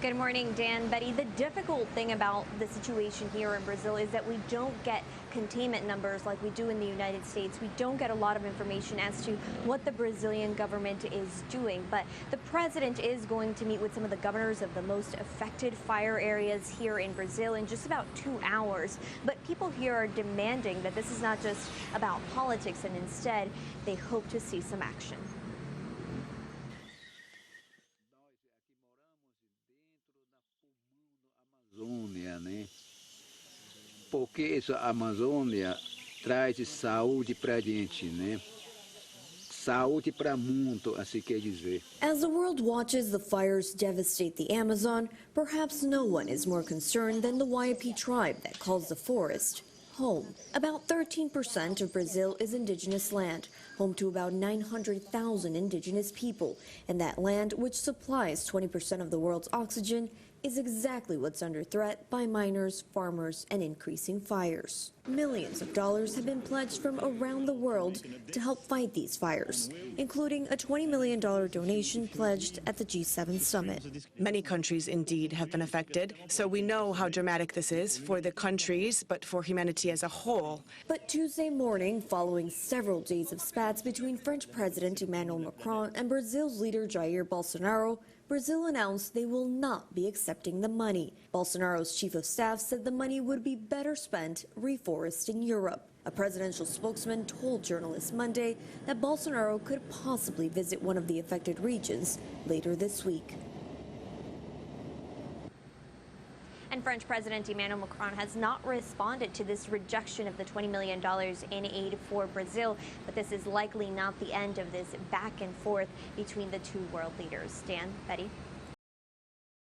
Good morning, Dan, Betty. The difficult thing about the situation here in Brazil is that we don't get containment numbers like we do in the United States. We don't get a lot of information as to what the Brazilian government is doing. But the president is going to meet with some of the governors of the most affected fire areas here in Brazil in just about 2 hours. But people here are demanding that this is not just about politics, and instead they hope to see some action. Amazônia, né? Porque essa Amazônia traz saúde para a gente, né? Saúde para o mundo, assim quer dizer. As the world watches the fires devastate the Amazon, perhaps no one is more concerned than the Waipi tribe that calls the forest home. About 13% of Brazil is indigenous land, home to about 900,000 indigenous people. And that land, which supplies 20% of the world's oxygen, is exactly what's under threat by miners, farmers, and increasing fires. Millions of dollars have been pledged from around the world to help fight these fires, including a $20 million donation pledged at the G7 summit. Many countries indeed have been affected, so we know how dramatic this is for the countries, but for humanity as a whole. But Tuesday morning, following several days of spats between French President Emmanuel Macron and Brazil's leader Jair Bolsonaro, Brazil announced they will not be accepting the money. Bolsonaro's chief of staff said the money would be better spent reforesting Europe. A presidential spokesman told journalists Monday that Bolsonaro could possibly visit one of the affected regions later this week. And French President Emmanuel Macron has not responded to this rejection of the $20 million in aid for Brazil, but this is likely not the end of this back and forth between the two world leaders. Dan, Betty?